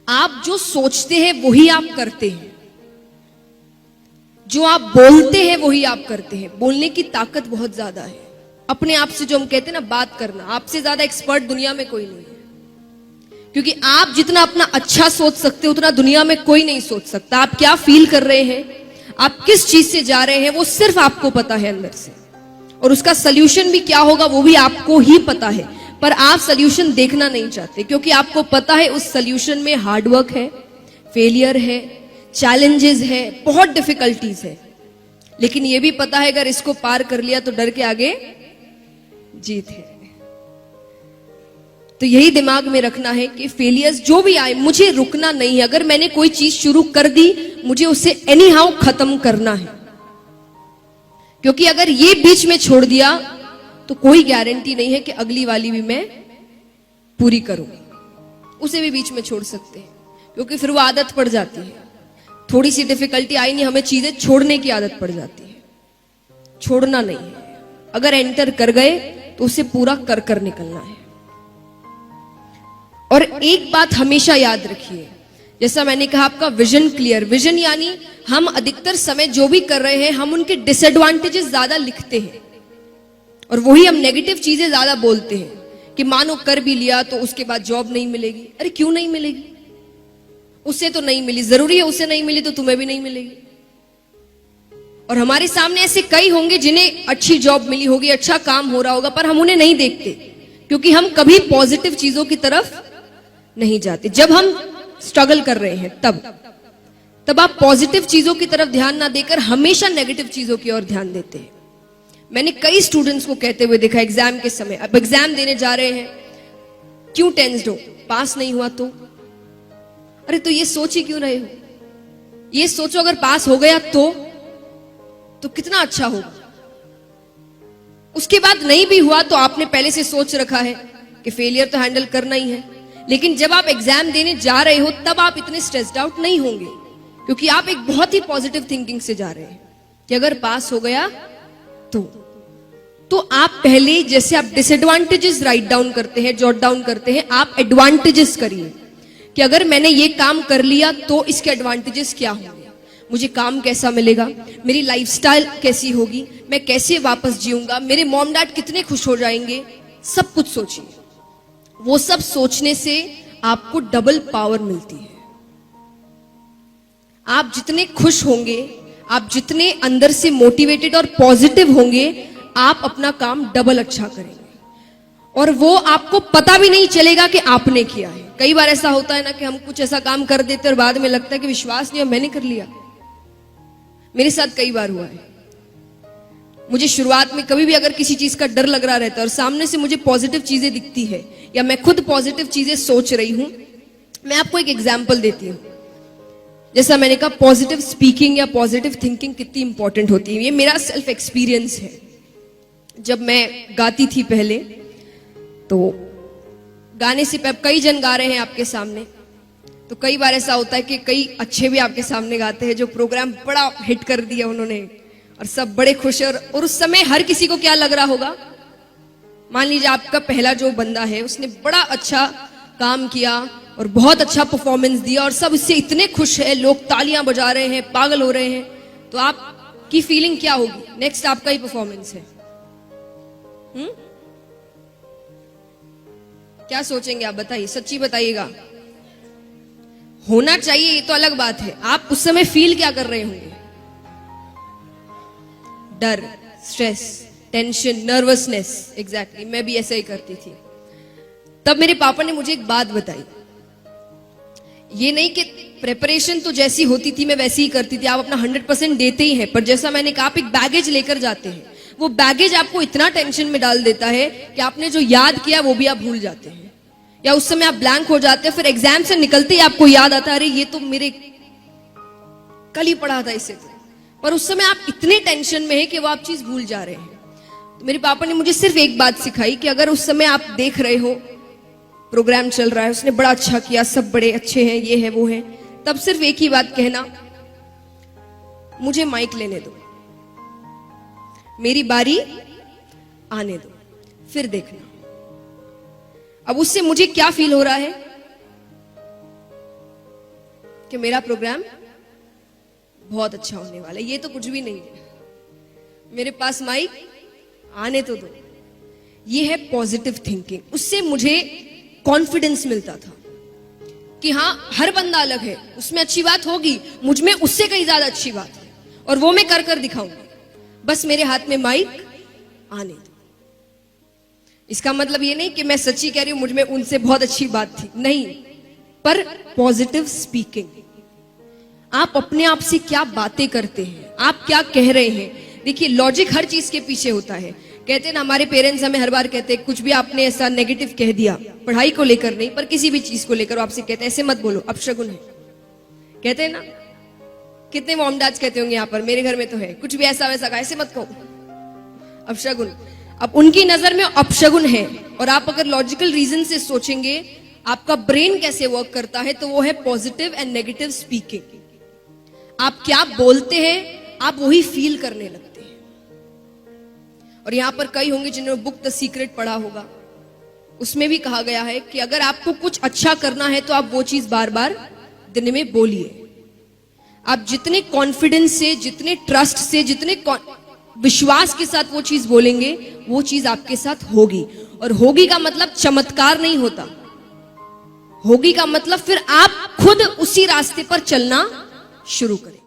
आप जो सोचते हैं वही आप करते हैं, जो आप बोलते हैं वही आप करते हैं। बोलने की ताकत बहुत ज्यादा है। अपने आप से जो हम कहते हैं ना बात करना, आपसे ज्यादा एक्सपर्ट दुनिया में कोई नहीं है। क्योंकि आप जितना अपना अच्छा सोच सकते हो उतना दुनिया में कोई नहीं सोच सकता। आप क्या फील कर रहे हैं, आप किस चीज से जा रहे हैं, वो सिर्फ आपको पता है अंदर से। और उसका सोल्यूशन भी क्या होगा वो भी आपको ही पता है। पर आप सोल्यूशन देखना नहीं चाहते क्योंकि आपको पता है उस सोल्यूशन में हार्डवर्क है, फेलियर है, चैलेंजेस है, बहुत डिफिकल्टीज है। लेकिन यह भी पता है अगर इसको पार कर लिया तो डर के आगे जीत है। तो यही दिमाग में रखना है कि फेलियर्स जो भी आए मुझे रुकना नहीं है। अगर मैंने कोई चीज शुरू कर दी मुझे उसे एनी हाउ खत्म करना है। क्योंकि अगर ये बीच में छोड़ दिया तो कोई गारंटी नहीं है कि अगली वाली भी मैं पूरी करूंगी। उसे भी बीच में छोड़ सकते हैं क्योंकि फिर वो आदत पड़ जाती है। थोड़ी सी डिफिकल्टी आई नहीं, हमें चीजें छोड़ने की आदत पड़ जाती है। छोड़ना नहीं है। अगर एंटर कर गए तो उसे पूरा कर कर निकलना है। और एक बात हमेशा याद रखिए, जैसा मैंने कहा आपका विजन क्लियर। विजन यानी हम अधिकतर समय जो भी कर रहे हैं हम उनके डिसएडवांटेजेस ज्यादा लिखते हैं और वही हम नेगेटिव चीजें ज्यादा बोलते हैं कि मानो कर भी लिया तो उसके बाद जॉब नहीं मिलेगी। अरे क्यों नहीं मिलेगी? उसे तो नहीं मिली, जरूरी है उसे नहीं मिली तो तुम्हें भी नहीं मिलेगी। और हमारे सामने ऐसे कई होंगे जिन्हें अच्छी जॉब मिली होगी, अच्छा काम हो रहा होगा, पर हम उन्हें नहीं देखते क्योंकि हम कभी पॉजिटिव चीजों की तरफ नहीं जाते। जब हम स्ट्रगल कर रहे हैं तब आप पॉजिटिव चीजों की तरफ ध्यान ना देकर हमेशा नेगेटिव चीजों की ओर ध्यान देते हैं। मैंने कई स्टूडेंट्स को कहते हुए देखा एग्जाम के समय, अब एग्जाम देने जा रहे हैं, क्यों टेंस्ड हो? पास नहीं हुआ तो? अरे तो ये सोच ही क्यों रहे हो? ये सोचो अगर पास हो गया तो कितना अच्छा होगा। उसके बाद नहीं भी हुआ तो आपने पहले से सोच रखा है कि फेलियर तो हैंडल करना ही है। लेकिन जब आप एग्जाम देने जा रहे हो तब आप इतने स्ट्रेस्ड आउट नहीं होंगे क्योंकि आप एक बहुत ही पॉजिटिव थिंकिंग से जा रहे हैं कि अगर पास हो गया तो आप पहले जैसे आप डिसएडवांटेजेस राइट डाउन करते हैं, जॉट डाउन करते हैं, आप एडवांटेजेस करिए कि अगर मैंने ये काम कर लिया तो इसके एडवांटेजेस क्या होंगे, मुझे काम कैसा मिलेगा, मेरी लाइफस्टाइल कैसी होगी, मैं कैसे वापस जीऊंगा, मेरे मॉम डैड कितने खुश हो जाएंगे। सब कुछ सोचिए। वो सब सोचने से आपको डबल पावर मिलती है। आप जितने खुश होंगे, आप जितने अंदर से मोटिवेटेड और पॉजिटिव होंगे, आप अपना काम डबल अच्छा करेंगे और वो आपको पता भी नहीं चलेगा कि आपने किया है। कई बार ऐसा होता है ना कि हम कुछ ऐसा काम कर देते और बाद में लगता है कि विश्वास नहीं, मैंने कर लिया। मेरे साथ कई बार हुआ है। मुझे शुरुआत में कभी भी अगर किसी चीज का डर लग रहा रहता है और सामने से मुझे पॉजिटिव चीजें दिखती है या मैं खुद पॉजिटिव चीजें सोच रही हूं, मैं आपको एक एग्जांपल देती हूं। जैसा मैंने कहा पॉजिटिव स्पीकिंग या पॉजिटिव थिंकिंग कितनी इंपॉर्टेंट होती है, ये मेरा सेल्फ एक्सपीरियंस है। जब मैं गाती थी पहले तो गाने से कई जन गा रहे हैं आपके सामने, तो कई बार ऐसा होता है कि कई अच्छे भी आपके सामने गाते हैं जो प्रोग्राम बड़ा हिट कर दिया उन्होंने और सब बड़े खुश हैं। और उस समय हर किसी को क्या लग रहा होगा, मान लीजिए आपका पहला जो बंदा है उसने बड़ा अच्छा काम किया और बहुत अच्छा परफॉर्मेंस दिया और सब इससे इतने खुश है, लोग तालियां बजा रहे हैं, पागल हो रहे हैं, तो आपकी फीलिंग क्या होगी? नेक्स्ट आपका ही परफॉर्मेंस है। क्या सोचेंगे आप? बताइए, सच्ची बताइएगा। होना चाहिए ये तो अलग बात है, आप उस समय फील क्या कर रहे होंगे? डर, स्ट्रेस, टेंशन, नर्वसनेस। एग्जैक्टली, मैं भी ऐसा ही करती थी। तब मेरे पापा ने मुझे एक बात बताई, ये नहीं कि प्रिपरेशन तो जैसी होती थी मैं वैसी ही करती थी, आप अपना 100% देते ही हैं, पर जैसा मैंने कहा आप एक बैगेज लेकर जाते हैं। वो बैगेज आपको इतना टेंशन में डाल देता है कि आपने जो याद किया वो भी आप भूल जाते हैं या उस समय आप ब्लैंक हो जाते हैं। फिर एग्जाम से निकलते ही आपको याद आता है अरे ये तो मेरे कल ही पढ़ा था इसे, पर उस समय आप इतने टेंशन में है कि वो आप चीज भूल जा रहे हैं। तो मेरे पापा ने मुझे सिर्फ एक बात सिखाई कि अगर उस समय आप देख रहे हो प्रोग्राम चल रहा है, उसने बड़ा अच्छा किया, सब बड़े अच्छे हैं, ये है वो है, तब सिर्फ एक ही बात कहना, मुझे माइक लेने दो, मेरी बारी आने दो, फिर देखना। अब उससे मुझे क्या फील हो रहा है? कि मेरा प्रोग्राम बहुत अच्छा होने वाला है। ये तो कुछ भी नहीं है, मेरे पास माइक आने तो दो। ये है पॉजिटिव थिंकिंग। उससे मुझे कॉन्फिडेंस मिलता था कि हाँ, हर बंदा अलग है, उसमें अच्छी बात होगी, मुझ में उससे कहीं ज्यादा अच्छी बात है, और वो मैं कर कर दिखाऊंगी, बस मेरे हाथ में माइक आने दो। इसका मतलब ये नहीं कि मैं सच्ची कह रही हूं मुझ में उनसे बहुत अच्छी बात थी, नहीं, पर पॉजिटिव स्पीकिंग। आप अपने आप से क्या बातें करते हैं, आप क्या कह रहे हैं। देखिए, लॉजिक हर चीज के पीछे होता है। कहते हैं ना, हमारे पेरेंट्स हमें हर बार कहते हैं, कुछ भी आपने ऐसा नेगेटिव कह दिया, पढ़ाई को लेकर नहीं पर किसी भी चीज को लेकर, आपसे कहते हैं ऐसे मत बोलो, अपशगुन है। कहते हैं ना, कितने मॉम डैड्स कहते होंगे यहाँ पर, मेरे घर में तो है, कुछ भी ऐसा वैसा कहा ऐसे मत कहो, अपशगुन। अब उनकी नजर में अपशगुन है, और आप अगर लॉजिकल रीजन से सोचेंगे आपका ब्रेन कैसे वर्क करता है, तो वो है पॉजिटिव एंड नेगेटिव स्पीकिंग। आप क्या बोलते हैं, आप वही फील करने लगते हैं। और यहां पर कई होंगे जिन्होंने बुक द सीक्रेट पढ़ा होगा, उसमें भी कहा गया है कि अगर आपको कुछ अच्छा करना है तो आप वो चीज बार बार दिन में बोलिए। आप जितने कॉन्फिडेंस से, जितने ट्रस्ट से, जितने विश्वास के साथ वो चीज बोलेंगे, वो चीज आपके साथ होगी। और होगी का मतलब चमत्कार नहीं होता, होगी का मतलब फिर आप खुद उसी रास्ते पर चलना शुरू करें।